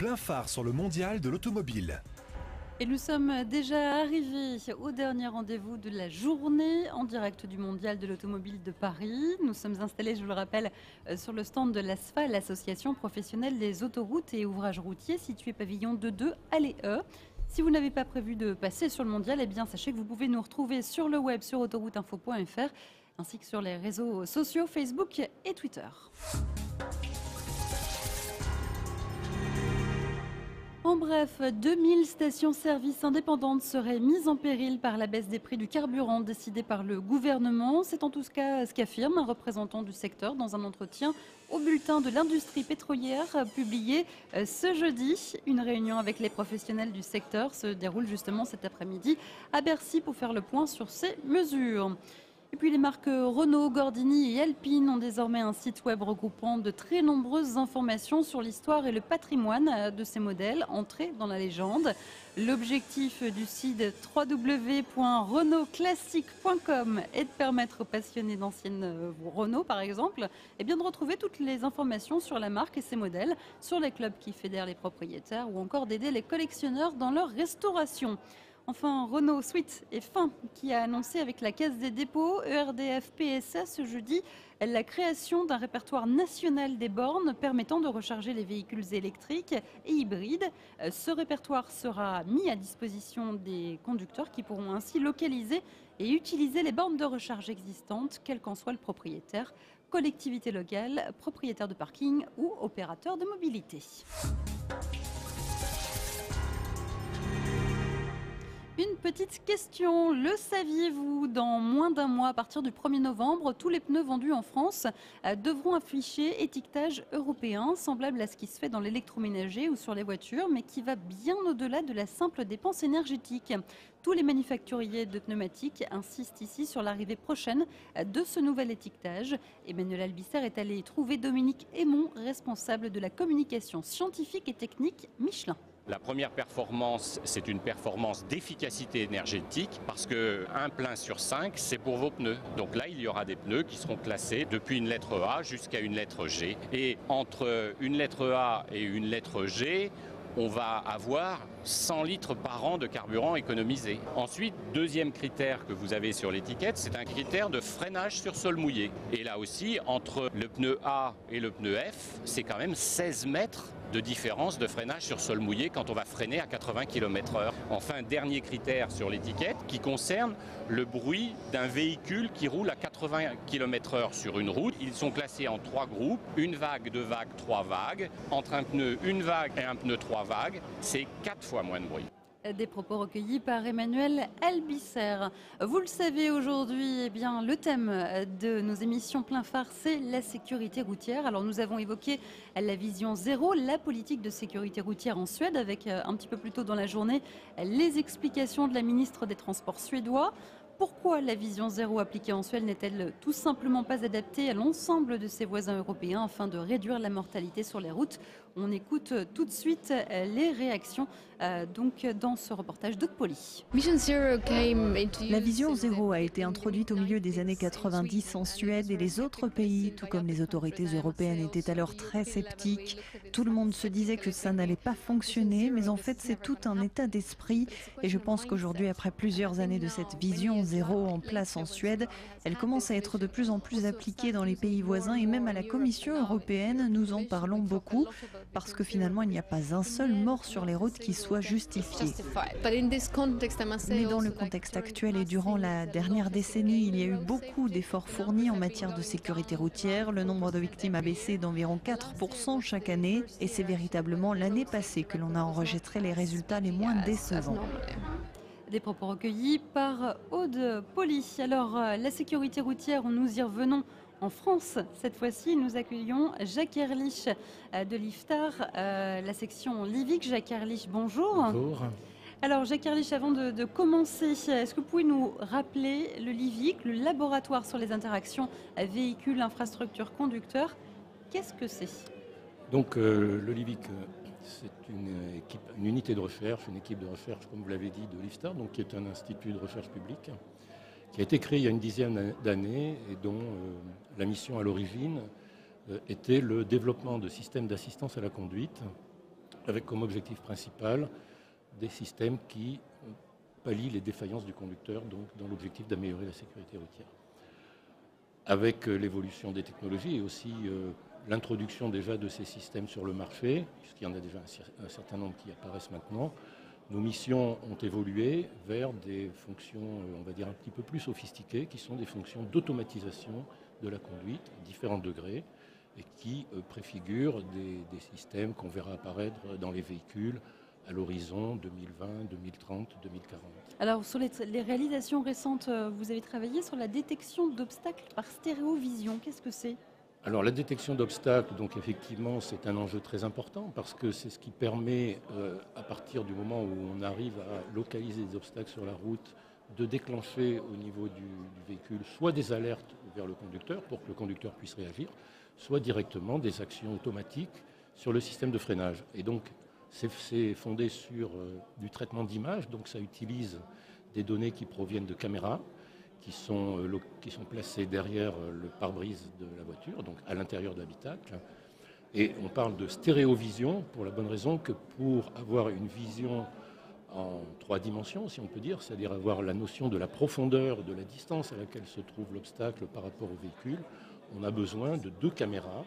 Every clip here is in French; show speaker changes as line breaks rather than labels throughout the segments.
plein phare sur le mondial de l'automobile.
Et nous sommes déjà arrivés au dernier rendez-vous de la journée en direct du Mondial de l'Automobile de Paris. Nous sommes installés, je vous le rappelle, sur le stand de l'ASFA, l'association professionnelle des autoroutes et ouvrages routiers, situé pavillon 2 allée E. Si vous n'avez pas prévu de passer sur le Mondial, eh bien sachez que vous pouvez nous retrouver sur le web, sur autorouteinfo.fr, ainsi que sur les réseaux sociaux Facebook et Twitter. En bref, 2000 stations-service indépendantes seraient mises en péril par la baisse des prix du carburant décidée par le gouvernement. C'est en tout cas ce qu'affirme un représentant du secteur dans un entretien au bulletin de l'industrie pétrolière publié ce jeudi. Une réunion avec les professionnels du secteur se déroule justement cet après-midi à Bercy pour faire le point sur ces mesures. Et puis les marques Renault, Gordini et Alpine ont désormais un site web regroupant de très nombreuses informations sur l'histoire et le patrimoine de ces modèles entrés dans la légende. L'objectif du site www.renaultclassique.com est de permettre aux passionnés d'anciennes Renault, par exemple, de retrouver toutes les informations sur la marque et ses modèles, sur les clubs qui fédèrent les propriétaires ou encore d'aider les collectionneurs dans leur restauration. Enfin, Renault Suite est fin, qui a annoncé avec la Caisse des dépôts, ERDF, PSA ce jeudi, la création d'un répertoire national des bornes permettant de recharger les véhicules électriques et hybrides. Ce répertoire sera mis à disposition des conducteurs qui pourront ainsi localiser et utiliser les bornes de recharge existantes, quel qu'en soit le propriétaire, collectivité locale, propriétaire de parking ou opérateur de mobilité. Une petite question, le saviez-vous? Dans moins d'un mois, à partir du 1er novembre, tous les pneus vendus en France devront afficher étiquetage européen, semblable à ce qui se fait dans l'électroménager ou sur les voitures, mais qui va bien au-delà de la simple dépense énergétique. Tous les manufacturiers de pneumatiques insistent ici sur l'arrivée prochaine de ce nouvel étiquetage. Emmanuel Albisser est allé trouver Dominique Aymon, responsable de la communication scientifique et technique Michelin.
La première performance, c'est une performance d'efficacité énergétique parce qu'un plein sur 5, c'est pour vos pneus. Donc là, il y aura des pneus qui seront classés depuis une lettre A jusqu'à une lettre G. Et entre une lettre A et une lettre G, on va avoir 100 litres par an de carburant économisé. Ensuite, deuxième critère que vous avez sur l'étiquette, c'est un critère de freinage sur sol mouillé. Et là aussi, entre le pneu A et le pneu F, c'est quand même 16 mètres de différence de freinage sur sol mouillé quand on va freiner à 80 km/h. Enfin, dernier critère sur l'étiquette qui concerne le bruit d'un véhicule qui roule à 80 km/h sur une route. Ils sont classés en 3 groupes, une vague, 2 vagues, 3 vagues. Entre un pneu, une vague et un pneu 3 vagues, c'est 4 fois moins de bruit.
Des propos recueillis par Emmanuel Albisser. Vous le savez aujourd'hui, le thème de nos émissions plein phare, c'est la sécurité routière. Alors nous avons évoqué la vision zéro, la politique de sécurité routière en Suède, avec un petit peu plus tôt dans la journée les explications de la ministre des Transports suédois. Pourquoi la vision zéro appliquée en Suède n'est-elle tout simplement pas adaptée à l'ensemble de ses voisins européens afin de réduire la mortalité sur les routes? On écoute tout de suite les réactions dans ce reportage d'Aude Poli.
La vision zéro a été introduite au milieu des années 90 en Suède et les autres pays, tout comme les autorités européennes, étaient alors très sceptiques. Tout le monde se disait que ça n'allait pas fonctionner, mais en fait c'est tout un état d'esprit et je pense qu'aujourd'hui, après plusieurs années de cette vision zéro en place en Suède, elle commence à être de plus en plus appliquée dans les pays voisins et même à la Commission européenne, nous en parlons beaucoup parce que finalement il n'y a pas un seul mort sur les routes qui soit justifié. Mais dans le contexte actuel et durant la dernière décennie, il y a eu beaucoup d'efforts fournis en matière de sécurité routière. Le nombre de victimes a baissé d'environ 4% chaque année et c'est véritablement l'année passée que l'on a enregistré les résultats les moins décevants.
Des propos recueillis par Aude Poli. Alors, la sécurité routière, nous y revenons en France. Cette fois-ci, nous accueillons Jacques Ehrlich de l'IFTAR, la section Livic. Jacques Ehrlich, bonjour.
Bonjour.
Alors, Jacques Ehrlich, avant de commencer, est-ce que vous pouvez nous rappeler le Livic, le laboratoire sur les interactions véhicules, infrastructures, conducteurs? Qu'est-ce que c'est?
Donc, le Livic, c'est une unité de recherche, une équipe de recherche, comme vous l'avez dit, de l'IFTAR, donc qui est un institut de recherche publique, qui a été créé il y a une dizaine d'années et dont la mission à l'origine était le développement de systèmes d'assistance à la conduite avec comme objectif principal des systèmes qui pallient les défaillances du conducteur, donc dans l'objectif d'améliorer la sécurité routière. Avec l'évolution des technologies et aussi l'introduction déjà de ces systèmes sur le marché, puisqu'il y en a déjà un certain nombre qui apparaissent maintenant, nos missions ont évolué vers des fonctions, on va dire, un petit peu plus sophistiquées, qui sont des fonctions d'automatisation de la conduite à différents degrés et qui préfigurent des systèmes qu'on verra apparaître dans les véhicules à l'horizon 2020, 2030, 2040.
Alors, sur les réalisations récentes, vous avez travaillé sur la détection d'obstacles par stéréovision. Qu'est-ce que c'est ?
Alors, la détection d'obstacles, donc effectivement, c'est un enjeu très important parce que c'est ce qui permet, à partir du moment où on arrive à localiser des obstacles sur la route, de déclencher au niveau du véhicule soit des alertes vers le conducteur pour que le conducteur puisse réagir, soit directement des actions automatiques sur le système de freinage. Et donc, c'est fondé sur du traitement d'image, donc ça utilise des données qui proviennent de caméras qui sont placées derrière le pare-brise de la voiture, donc à l'intérieur de l'habitacle. Et on parle de stéréovision pour la bonne raison que pour avoir une vision en 3 dimensions, si on peut dire, c'est-à-dire avoir la notion de la profondeur, de la distance à laquelle se trouve l'obstacle par rapport au véhicule, on a besoin de 2 caméras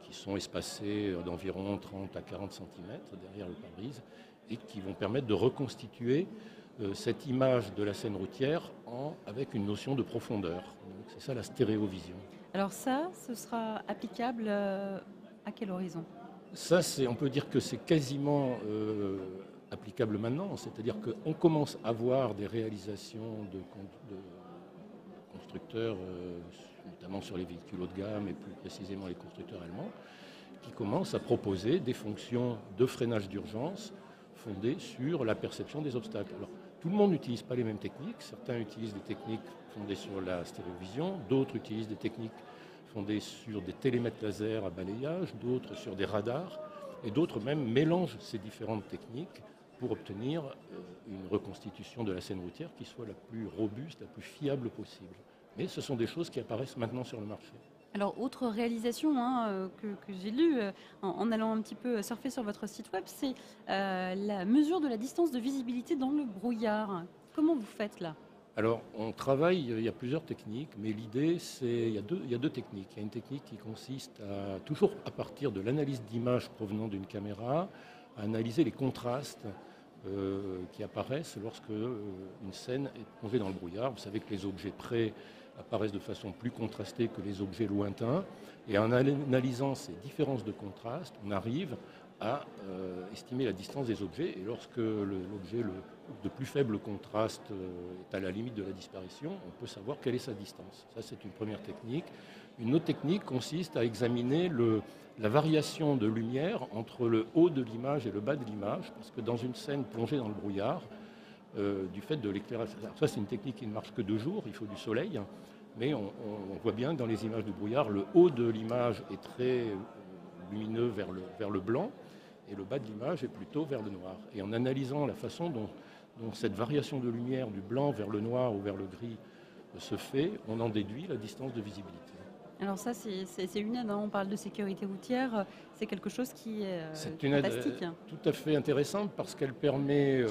qui sont espacées d'environ 30 à 40 cm derrière le pare-brise et qui vont permettre de reconstituer cette image de la scène routière avec une notion de profondeur. C'est ça la stéréovision.
Alors ça, ce sera applicable à quel horizon ?
Ça, on peut dire que c'est quasiment applicable maintenant, c'est-à-dire qu'on commence à voir des réalisations de constructeurs, notamment sur les véhicules haut de gamme et plus précisément les constructeurs allemands, qui commencent à proposer des fonctions de freinage d'urgence fondées sur la perception des obstacles. Alors, tout le monde n'utilise pas les mêmes techniques. Certains utilisent des techniques fondées sur la stéréovision, d'autres utilisent des techniques fondées sur des télémètres laser à balayage, d'autres sur des radars, et d'autres même mélangent ces différentes techniques pour obtenir une reconstitution de la scène routière qui soit la plus robuste, la plus fiable possible. Mais ce sont des choses qui apparaissent maintenant sur le marché.
Alors, autre réalisation que j'ai lue en allant un petit peu surfer sur votre site web, c'est la mesure de la distance de visibilité dans le brouillard. Comment vous faites là ?
Alors, on travaille, il y a plusieurs techniques, mais l'idée, il y a deux techniques. Il y a une technique qui consiste toujours à partir de l'analyse d'images provenant d'une caméra, à analyser les contrastes qui apparaissent lorsque une scène est plongée dans le brouillard. Vous savez que les objets près apparaissent de façon plus contrastée que les objets lointains. Et en analysant ces différences de contraste, on arrive à estimer la distance des objets. Et lorsque l'objet de plus faible contraste est à la limite de la disparition, on peut savoir quelle est sa distance. Ça, c'est une première technique. Une autre technique consiste à examiner la variation de lumière entre le haut de l'image et le bas de l'image, parce que dans une scène plongée dans le brouillard, du fait de l'éclairage, ça c'est une technique qui ne marche que de jour, il faut du soleil, mais on voit bien dans les images du brouillard, le haut de l'image est très lumineux vers le blanc, et le bas de l'image est plutôt vers le noir. Et en analysant la façon dont cette variation de lumière du blanc vers le noir ou vers le gris se fait, on en déduit la distance de visibilité.
Alors ça, c'est une aide, on parle de sécurité routière, c'est quelque chose qui est
fantastique. C'est une aide tout à fait intéressante parce qu'elle permet,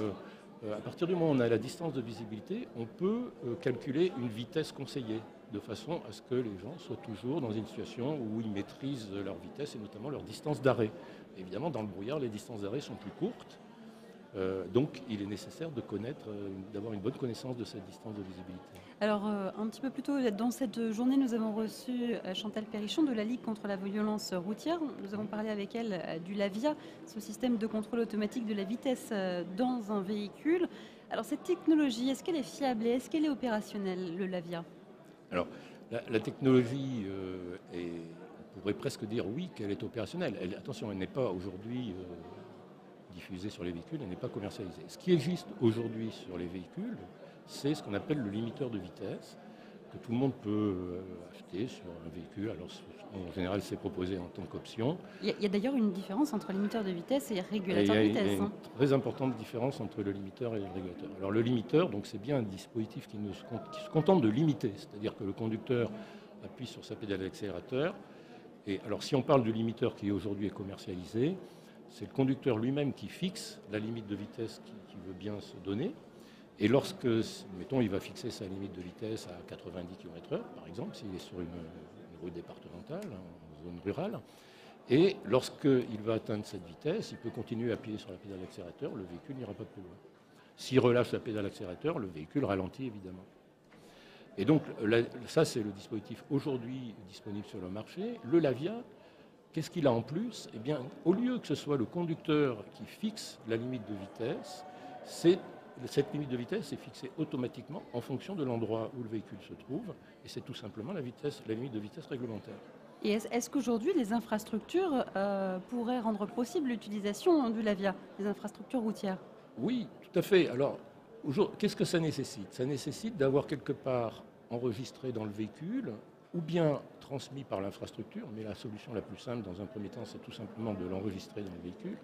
à partir du moment où on a la distance de visibilité, on peut calculer une vitesse conseillée, de façon à ce que les gens soient toujours dans une situation où ils maîtrisent leur vitesse et notamment leur distance d'arrêt. Évidemment, dans le brouillard, les distances d'arrêt sont plus courtes, donc il est nécessaire d'avoir une bonne connaissance de cette distance de visibilité.
Alors, un petit peu plus tôt, dans cette journée, nous avons reçu Chantal Perrichon de la Ligue contre la violence routière. Nous avons parlé avec elle du LAVIA, ce système de contrôle automatique de la vitesse dans un véhicule. Alors, cette technologie, est-ce qu'elle est fiable et est-ce qu'elle est opérationnelle, le LAVIA ?
Alors, la technologie, on pourrait presque dire oui qu'elle est opérationnelle. Attention, elle n'est pas aujourd'hui diffusée sur les véhicules, elle n'est pas commercialisée. Ce qui existe aujourd'hui sur les véhicules, c'est ce qu'on appelle le limiteur de vitesse, que tout le monde peut acheter sur un véhicule. Alors, en général, c'est proposé en tant qu'option.
Il y a d'ailleurs une différence entre limiteur de vitesse et régulateur de vitesse.
Il y a une très importante différence entre le limiteur et le régulateur. Alors, le limiteur, donc, c'est bien un dispositif qui se contente de limiter, c'est-à-dire que le conducteur appuie sur sa pédale d'accélérateur. Et alors, si on parle du limiteur qui aujourd'hui est commercialisé, c'est le conducteur lui-même qui fixe la limite de vitesse qu'il veut bien se donner. Et lorsque, mettons, il va fixer sa limite de vitesse à 90 km/h, par exemple, s'il est sur une route départementale, en zone rurale, et lorsqu'il va atteindre cette vitesse, il peut continuer à appuyer sur la pédale d'accélérateur, le véhicule n'ira pas plus loin. S'il relâche la pédale d'accélérateur, le véhicule ralentit évidemment. Et donc, ça, c'est le dispositif aujourd'hui disponible sur le marché. Le Lavia, qu'est-ce qu'il a en plus? Eh bien, au lieu que ce soit le conducteur qui fixe la limite de vitesse, cette limite de vitesse est fixée automatiquement en fonction de l'endroit où le véhicule se trouve, et c'est tout simplement la limite de vitesse réglementaire.
Et est-ce qu'aujourd'hui, les infrastructures pourraient rendre possible l'utilisation du Lavia, les infrastructures routières?
Oui, tout à fait. Alors, qu'est-ce que ça nécessite? Ça nécessite d'avoir quelque part enregistré dans le véhicule, ou bien transmis par l'infrastructure, mais la solution la plus simple dans un premier temps, c'est tout simplement de l'enregistrer dans le véhicule,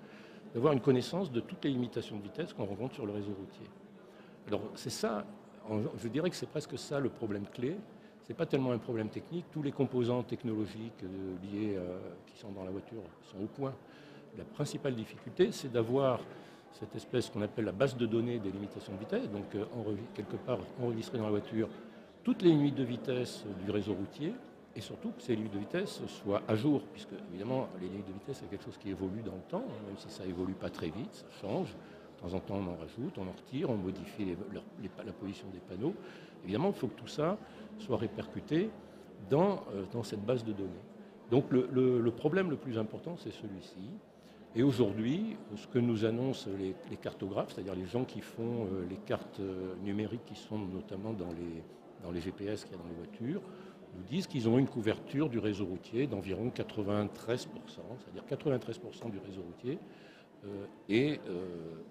d'avoir une connaissance de toutes les limitations de vitesse qu'on rencontre sur le réseau routier. Alors, c'est ça, je dirais que c'est presque ça le problème clé. Ce n'est pas tellement un problème technique. Tous les composants technologiques liés qui sont dans la voiture sont au point. La principale difficulté, c'est d'avoir cette espèce qu'on appelle la base de données des limitations de vitesse, donc quelque part enregistrée dans la voiture toutes les limites de vitesse du réseau routier, et surtout que ces limites de vitesse soient à jour, puisque évidemment les limites de vitesse c'est quelque chose qui évolue dans le temps, même si ça évolue pas très vite, ça change. De temps en temps on en rajoute, on en retire, on modifie la position des panneaux. Évidemment il faut que tout ça soit répercuté dans cette base de données. Donc le problème le plus important c'est celui-ci. Et aujourd'hui, ce que nous annoncent les cartographes, c'est-à-dire les gens qui font les cartes numériques qui sont notamment dans les GPS qu'il y a dans les voitures, nous disent qu'ils ont une couverture du réseau routier d'environ 93%, c'est-à-dire 93% du réseau routier est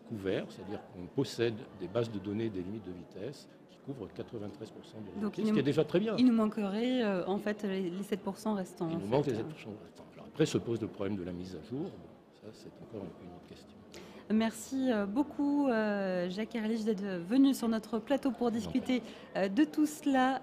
couvert, c'est-à-dire qu'on possède des bases de données des limites de vitesse qui couvrent 93% du réseau routier, ce qui est déjà très bien.
Il nous manquerait en fait les 7% restants.
Il nous manque les 7% restants. Alors après se pose le problème de la mise à jour. Ça, c'est encore une autre question.
Merci beaucoup Jacques Ehrlich d'être venu sur notre plateau pour discuter de tout cela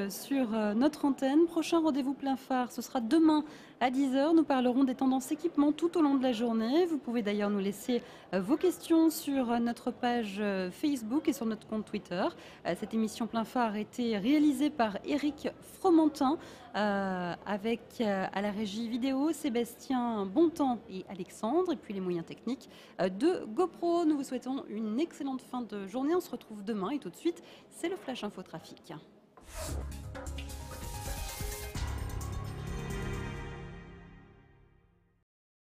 sur notre antenne. Prochain rendez-vous plein phare, ce sera demain à 10h. Nous parlerons des tendances équipements tout au long de la journée. Vous pouvez d'ailleurs nous laisser vos questions sur notre page Facebook et sur notre compte Twitter. Cette émission plein phare a été réalisée par Éric Fromentin avec à la régie vidéo Sébastien Bontemps et Alexandre, et puis les moyens techniques de GoPro. Nous vous souhaitons une excellente fin de journée. On se retrouve demain et tout de suite, c'est le Flash Info Trafic.